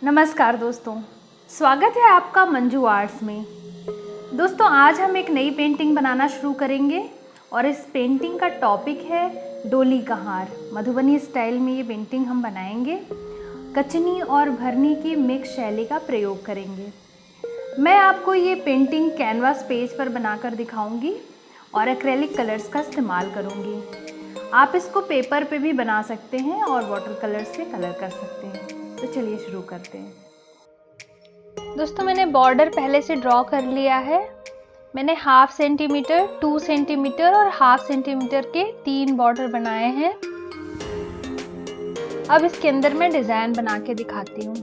नमस्कार दोस्तों, स्वागत है आपका मंजू आर्ट्स में। दोस्तों आज हम एक नई पेंटिंग बनाना शुरू करेंगे और इस पेंटिंग का टॉपिक है डोली का हार। मधुबनी स्टाइल में ये पेंटिंग हम बनाएंगे। कचनी और भरनी की मिक्स शैली का प्रयोग करेंगे। मैं आपको ये पेंटिंग कैनवास पेज पर बनाकर दिखाऊंगी और एक्रेलिक कलर्स का इस्तेमाल करूंगी। आप इसको पेपर पे भी बना सकते हैं और वाटर कलर से कलर कर सकते हैं। तो चलिए शुरू करते हैं। दोस्तों मैंने बॉर्डर पहले से ड्रॉ कर लिया है। मैंने 1/2 सेंटीमीटर, 2 सेंटीमीटर और 1/2 सेंटीमीटर के 3 बॉर्डर बनाए हैं। अब इसके अंदर मैं डिजाइन बना के दिखाती हूँ।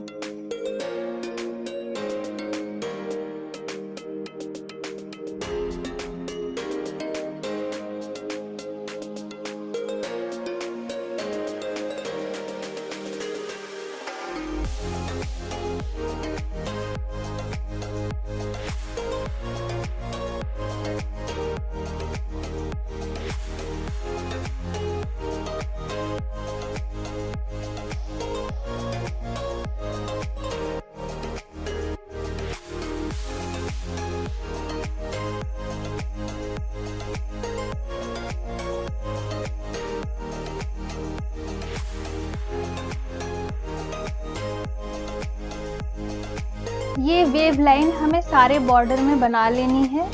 ये वेव लाइन हमें सारे बॉर्डर में बना लेनी है।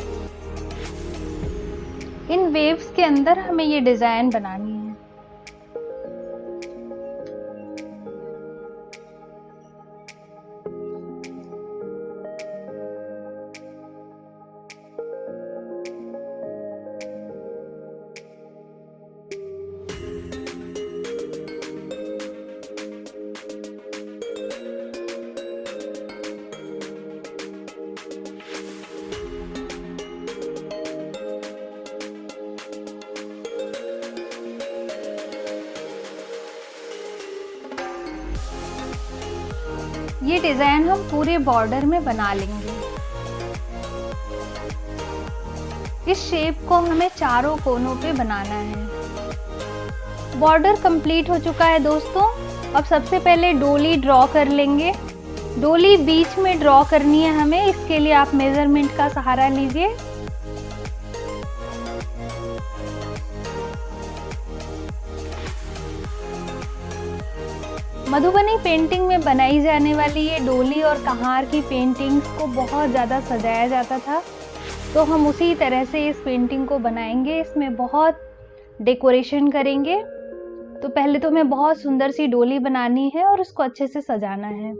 इन वेव्स के अंदर हमें ये डिजाइन बनानी है। ये डिजाइन हम पूरे बॉर्डर में बना लेंगे। इस शेप को हमें चारों कोनों पे बनाना है। बॉर्डर कंप्लीट हो चुका है दोस्तों। अब सबसे पहले डोली ड्रॉ कर लेंगे। डोली बीच में ड्रॉ करनी है हमें। इसके लिए आप मेजरमेंट का सहारा लीजिए। मधुबनी पेंटिंग में बनाई जाने वाली ये डोली और कहार की पेंटिंग्स को बहुत ज़्यादा सजाया जाता था, तो हम उसी तरह से इस पेंटिंग को बनाएंगे। इसमें बहुत डेकोरेशन करेंगे। तो पहले तो हमें बहुत सुंदर सी डोली बनानी है और उसको अच्छे से सजाना है।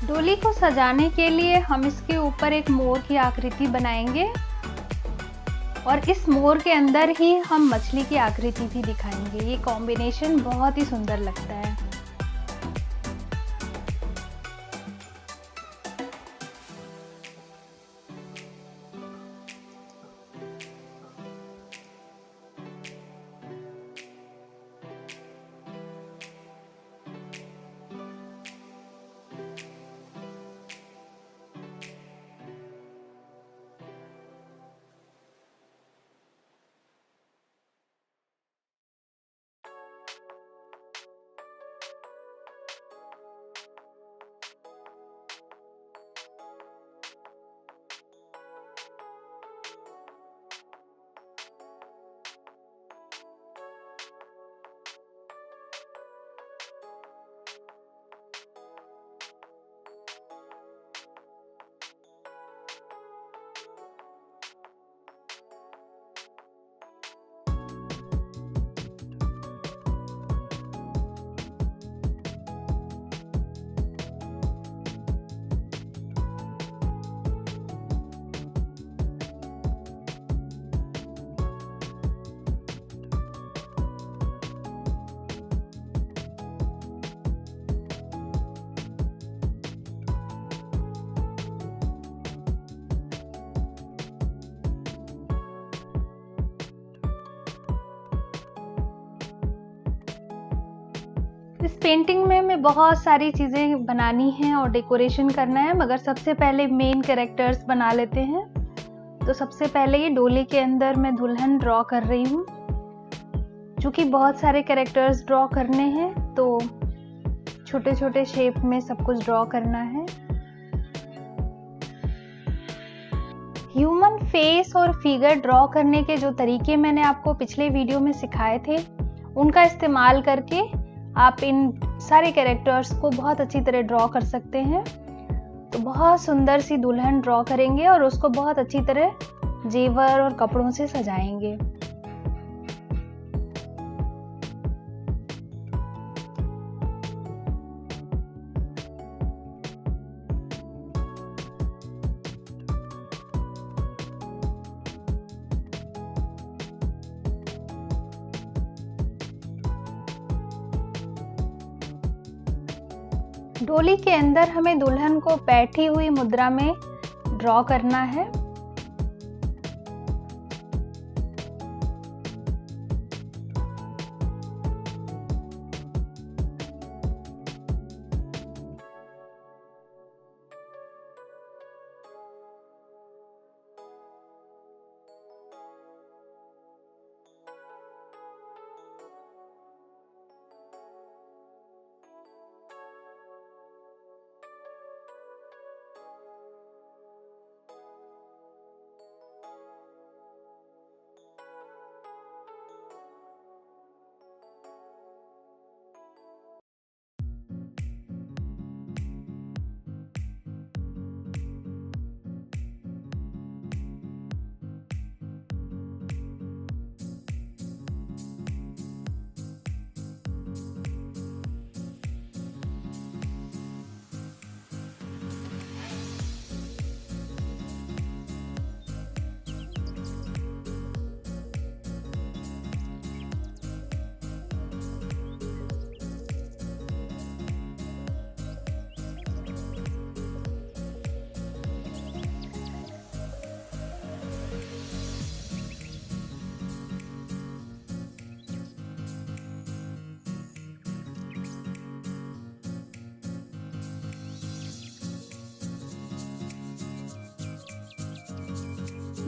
डोली को सजाने के लिए हम इसके ऊपर एक मोर की आकृति बनाएंगे और इस मोर के अंदर ही हम मछली की आकृति भी दिखाएंगे। ये कॉम्बिनेशन बहुत ही सुंदर लगता है। इस पेंटिंग में हमें बहुत सारी चीज़ें बनानी हैं और डेकोरेशन करना है, मगर सबसे पहले मेन कैरेक्टर्स बना लेते हैं। तो सबसे पहले ये डोली के अंदर मैं दुल्हन ड्रॉ कर रही हूँ। चूँकि बहुत सारे कैरेक्टर्स ड्रॉ करने हैं तो छोटे छोटे शेप में सब कुछ ड्रॉ करना है। ह्यूमन फेस और फिगर ड्रॉ करने के जो तरीके मैंने आपको पिछले वीडियो में सिखाए थे, उनका इस्तेमाल करके आप इन सारे कैरेक्टर्स को बहुत अच्छी तरह ड्रॉ कर सकते हैं। तो बहुत सुंदर सी दुल्हन ड्रॉ करेंगे और उसको बहुत अच्छी तरह जेवर और कपड़ों से सजाएंगे। डोली के अंदर हमें दुल्हन को बैठी हुई मुद्रा में ड्रॉ करना है।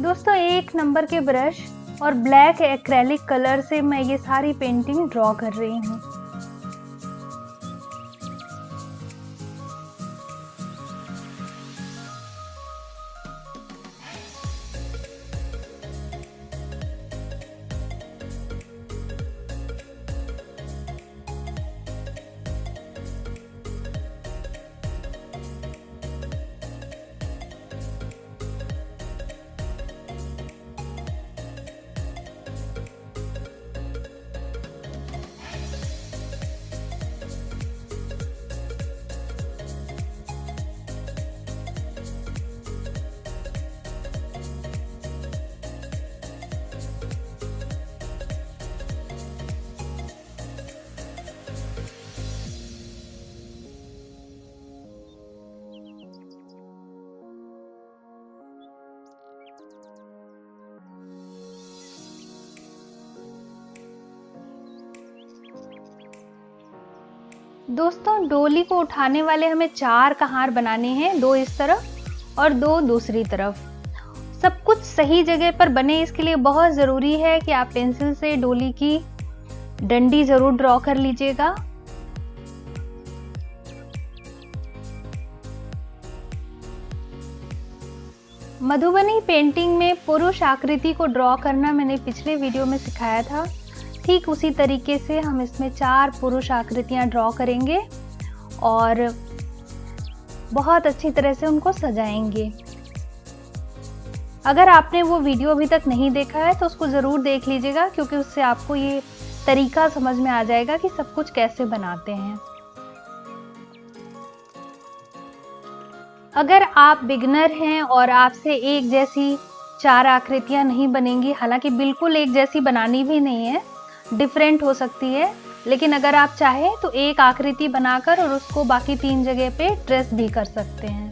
दोस्तों 1 नंबर के ब्रश और ब्लैक एक्रेलिक कलर से मैं ये सारी पेंटिंग ड्रॉ कर रही हूँ। दोस्तों डोली को उठाने वाले हमें 4 कहार बनाने हैं, 2 इस तरफ और 2 दूसरी तरफ। सब कुछ सही जगह पर बने इसके लिए बहुत ज़रूरी है कि आप पेंसिल से डोली की डंडी ज़रूर ड्रॉ कर लीजिएगा। मधुबनी पेंटिंग में पुरुष आकृति को ड्रॉ करना मैंने पिछले वीडियो में सिखाया था। ठीक उसी तरीके से हम इसमें 4 पुरुष आकृतियां ड्रॉ करेंगे और बहुत अच्छी तरह से उनको सजाएंगे। अगर आपने वो वीडियो अभी तक नहीं देखा है तो उसको ज़रूर देख लीजिएगा, क्योंकि उससे आपको ये तरीका समझ में आ जाएगा कि सब कुछ कैसे बनाते हैं। अगर आप बिगनर हैं और आपसे एक जैसी 4 आकृतियां नहीं बनेंगी, हालांकि बिल्कुल एक जैसी बनानी भी नहीं है, डिफरेंट हो सकती है, लेकिन अगर आप चाहें तो एक आकृति बनाकर और उसको बाकी 3 जगह पे ट्रेस भी कर सकते हैं।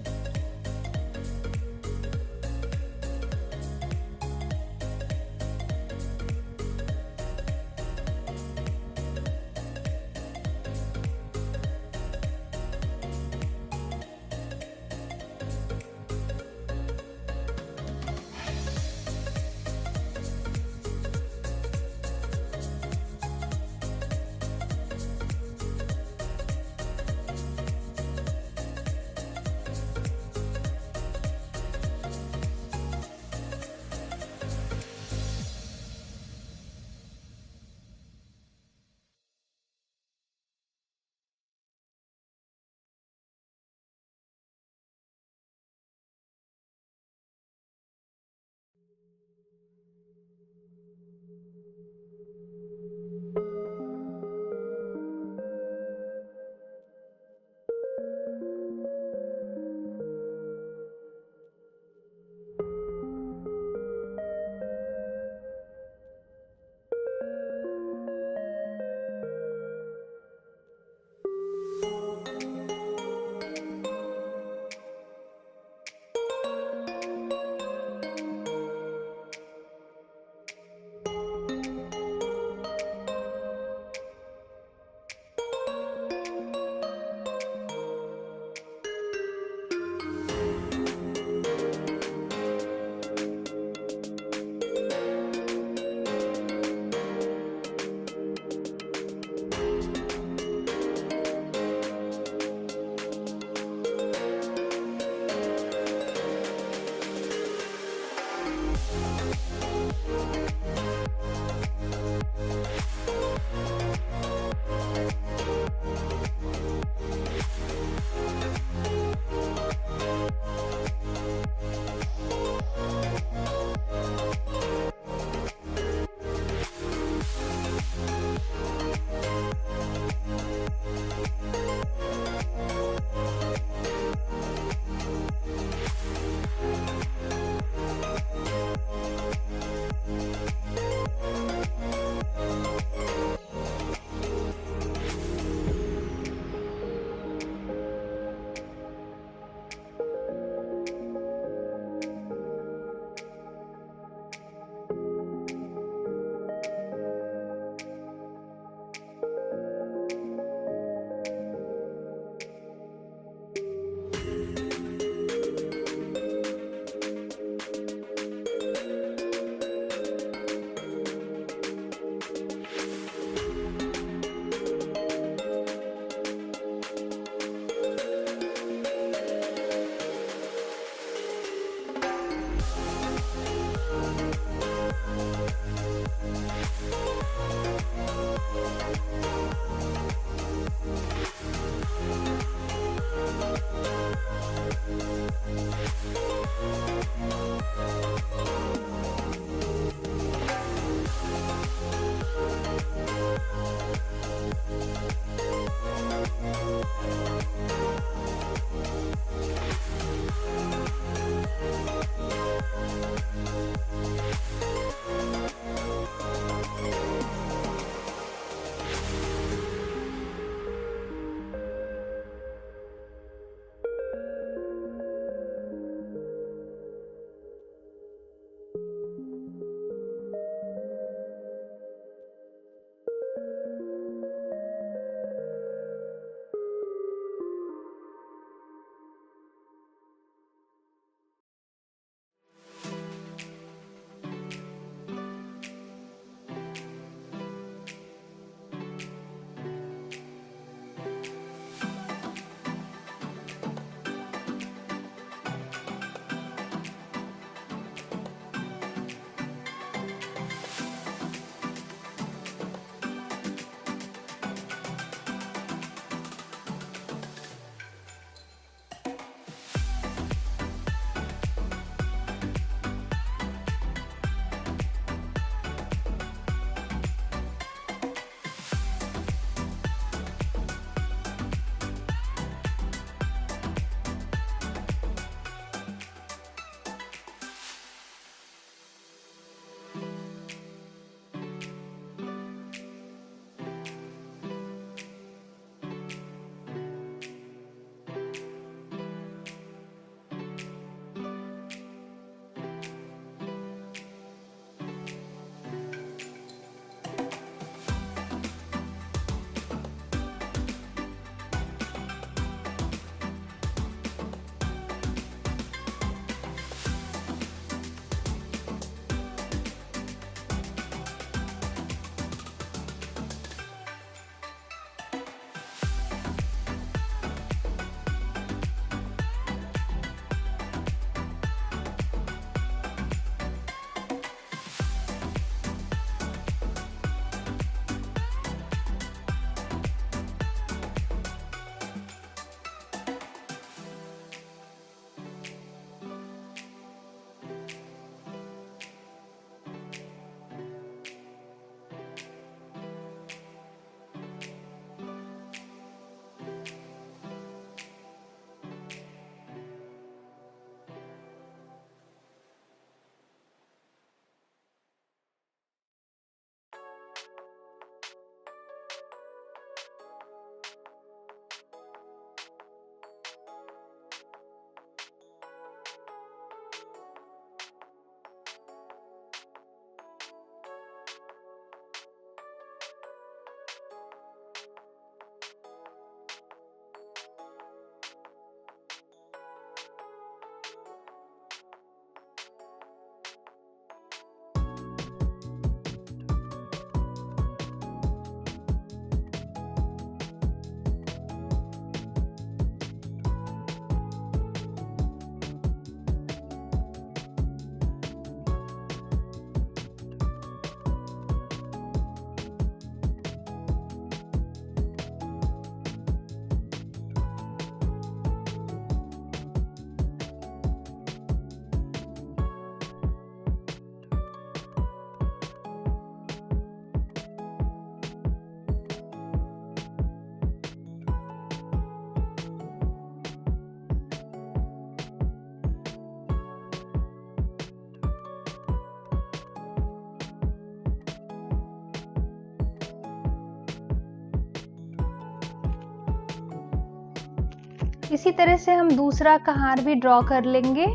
इसी तरह से हम दूसरा कहार भी ड्रॉ कर लेंगे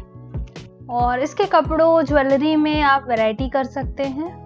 और इसके कपड़ों ज्वेलरी में आप वैरायटी कर सकते हैं।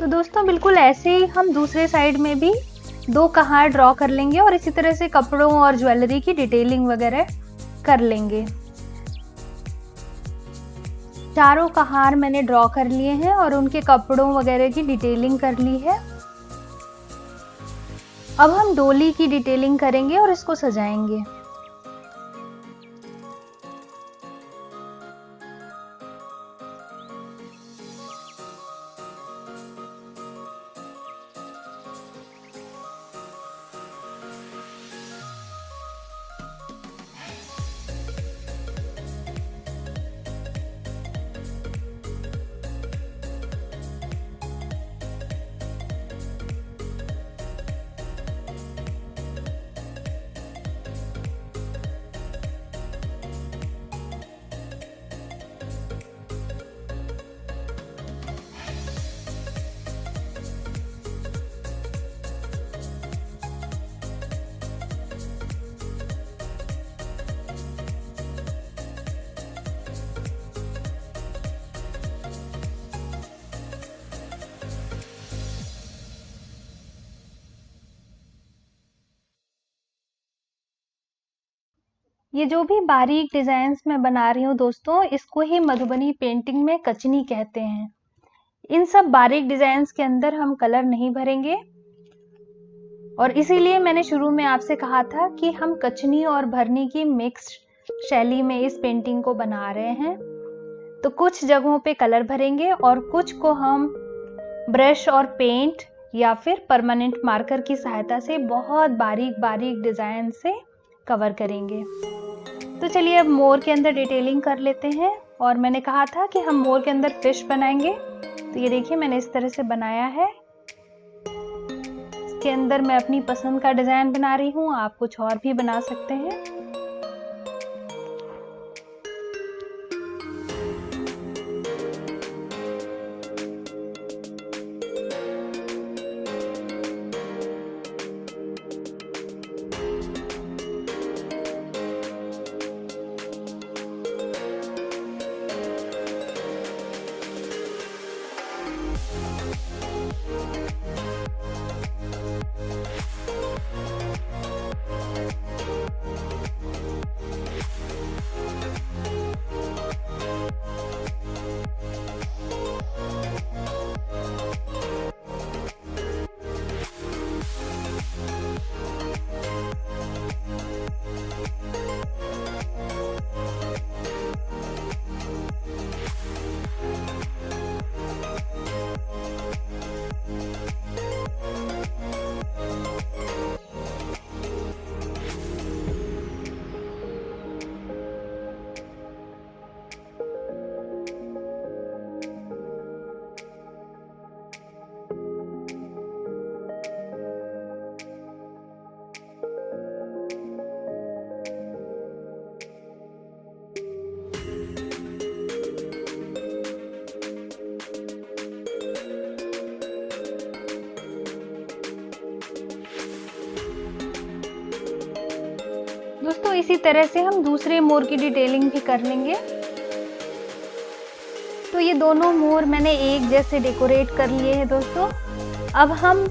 तो दोस्तों बिल्कुल ऐसे ही हम दूसरे साइड में भी 2 कहार ड्रॉ कर लेंगे और इसी तरह से कपड़ों और ज्वेलरी की डिटेलिंग वगैरह कर लेंगे। चारों कहार मैंने ड्रॉ कर लिए हैं और उनके कपड़ों वगैरह की डिटेलिंग कर ली है। अब हम डोली की डिटेलिंग करेंगे और इसको सजाएंगे। ये जो भी बारीक डिजाइन्स मैं बना रही हूँ दोस्तों, इसको ही मधुबनी पेंटिंग में कचनी कहते हैं। इन सब बारीक डिजाइन्स के अंदर हम कलर नहीं भरेंगे और इसीलिए मैंने शुरू में आपसे कहा था कि हम कचनी और भरनी की मिक्स शैली में इस पेंटिंग को बना रहे हैं। तो कुछ जगहों पे कलर भरेंगे और कुछ को हम ब्रश और पेंट या फिर परमानेंट मार्कर की सहायता से बहुत बारीक बारीक डिजाइन से कवर करेंगे। तो चलिए अब मोर के अंदर डिटेलिंग कर लेते हैं। और मैंने कहा था कि हम मोर के अंदर फिश बनाएंगे, तो ये देखिए मैंने इस तरह से बनाया है। इसके अंदर मैं अपनी पसंद का डिजाइन बना रही हूँ, आप कुछ और भी बना सकते हैं। दोस्तों इसी तरह से हम दूसरे मोर की डिटेलिंग भी कर लेंगे। तो ये दोनों मोर मैंने एक जैसे डेकोरेट कर लिए हैं दोस्तों। अब हम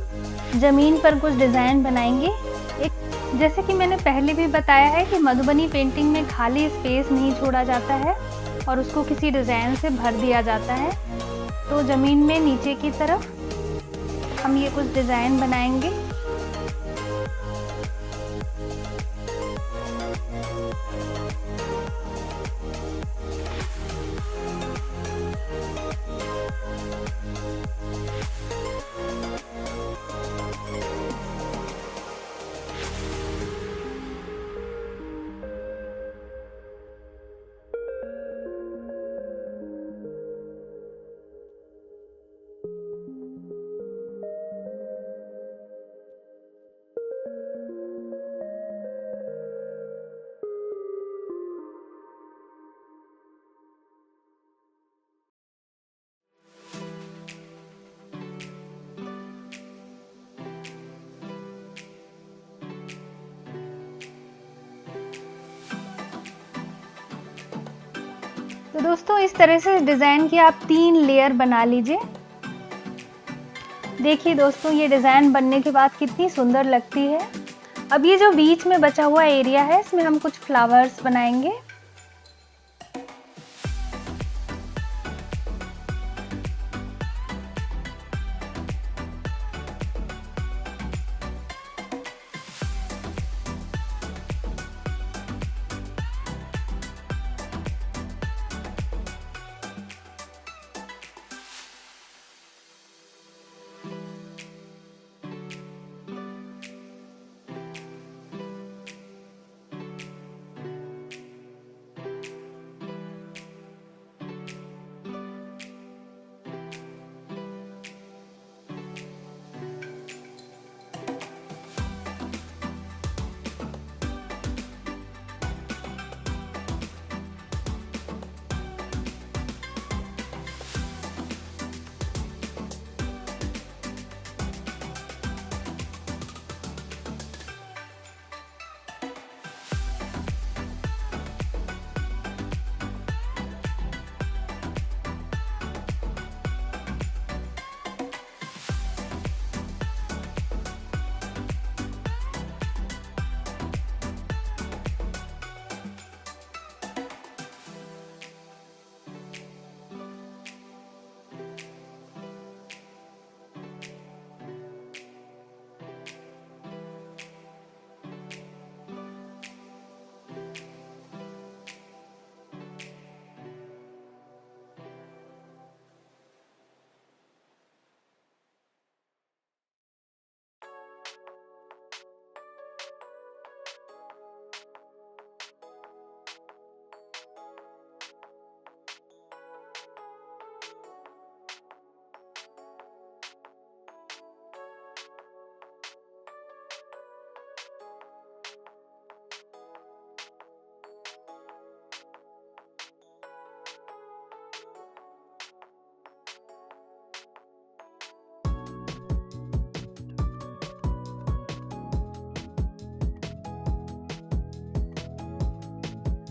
जमीन पर कुछ डिजाइन बनाएंगे। एक जैसे कि मैंने पहले भी बताया है कि मधुबनी पेंटिंग में खाली स्पेस नहीं छोड़ा जाता है और उसको किसी डिजाइन से भर दिया जाता है। तो जमीन में नीचे की तरफ हम ये कुछ डिजाइन बनाएंगे। तो दोस्तों इस तरह से डिजाइन की आप 3 लेयर बना लीजिए। देखिए दोस्तों ये डिजाइन बनने के बाद कितनी सुंदर लगती है। अब ये जो बीच में बचा हुआ एरिया है इसमें हम कुछ फ्लावर्स बनाएंगे।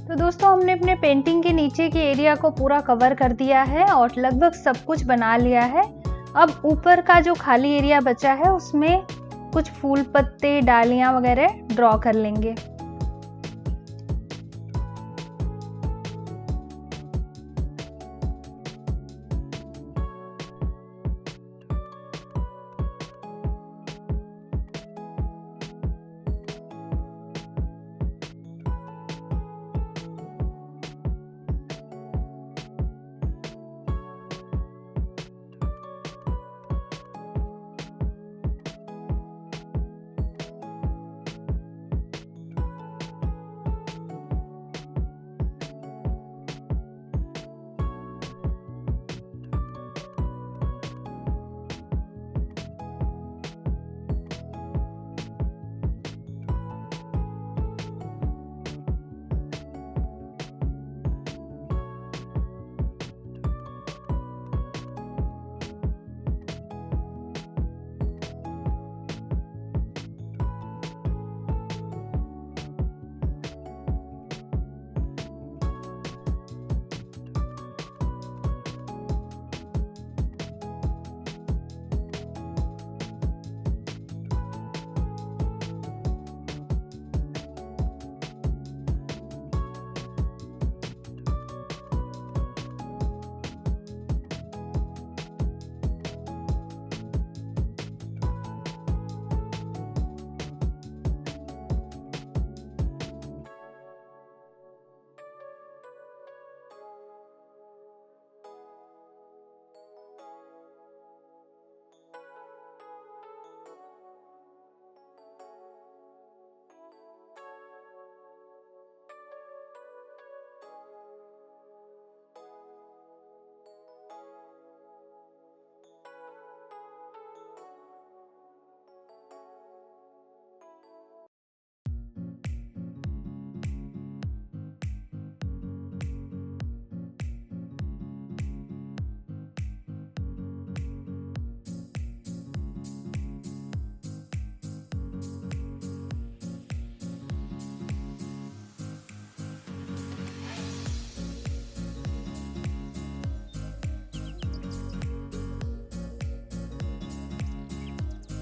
तो दोस्तों हमने अपने पेंटिंग के नीचे के एरिया को पूरा कवर कर दिया है और लगभग सब कुछ बना लिया है। अब ऊपर का जो खाली एरिया बचा है उसमें कुछ फूल पत्ते, डालियां वगैरह ड्रॉ कर लेंगे।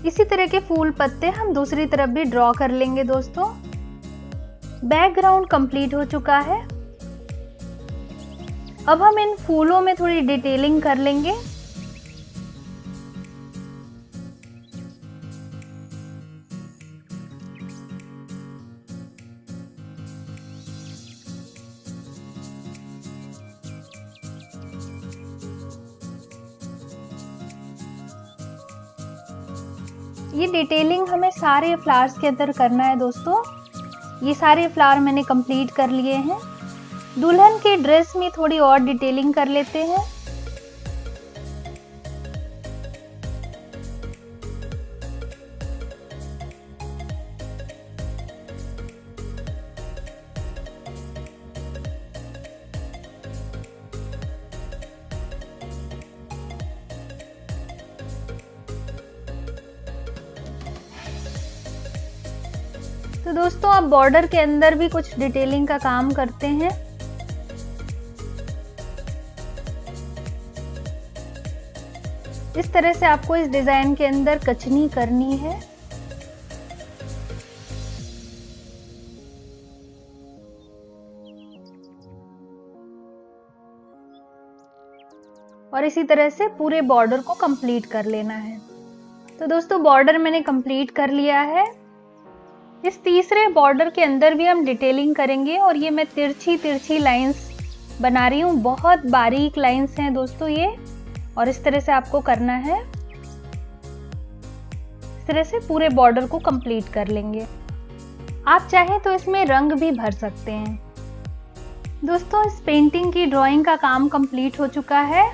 इसी तरह के फूल पत्ते हम दूसरी तरफ भी ड्रॉ कर लेंगे। दोस्तों बैकग्राउंड कंप्लीट हो चुका है। अब हम इन फूलों में थोड़ी डिटेलिंग कर लेंगे। ये डिटेलिंग हमें सारे फ्लावर्स के अंदर करना है। दोस्तों ये सारे फ्लावर मैंने कंप्लीट कर लिए हैं। दुल्हन के ड्रेस में थोड़ी और डिटेलिंग कर लेते हैं। तो दोस्तों अब बॉर्डर के अंदर भी कुछ डिटेलिंग का काम करते हैं। इस तरह से आपको इस डिजाइन के अंदर कचनी करनी है। और इसी तरह से पूरे बॉर्डर को कंप्लीट कर लेना है। तो दोस्तों बॉर्डर मैंने कंप्लीट कर लिया है। इस तीसरे बॉर्डर के अंदर भी हम डिटेलिंग करेंगे और ये मैं तिरछी तिरछी लाइंस बना रही हूँ। बहुत बारीक लाइंस हैं दोस्तों ये, और इस तरह से आपको करना है। इस तरह से पूरे बॉर्डर को कंप्लीट कर लेंगे। आप चाहें तो इसमें रंग भी भर सकते हैं। दोस्तों इस पेंटिंग की ड्राइंग का काम कंप्लीट हो चुका है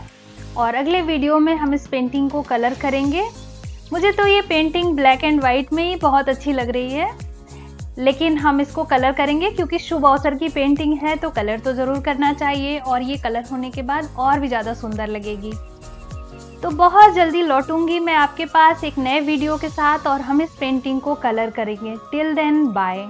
और अगले वीडियो में हम इस पेंटिंग को कलर करेंगे। मुझे तो ये पेंटिंग ब्लैक एंड वाइट में ही बहुत अच्छी लग रही है, लेकिन हम इसको कलर करेंगे क्योंकि शुभ अवसर की पेंटिंग है तो कलर तो ज़रूर करना चाहिए, और ये कलर होने के बाद और भी ज़्यादा सुंदर लगेगी। तो बहुत जल्दी लौटूंगी मैं आपके पास एक नए वीडियो के साथ और हम इस पेंटिंग को कलर करेंगे। Till then bye.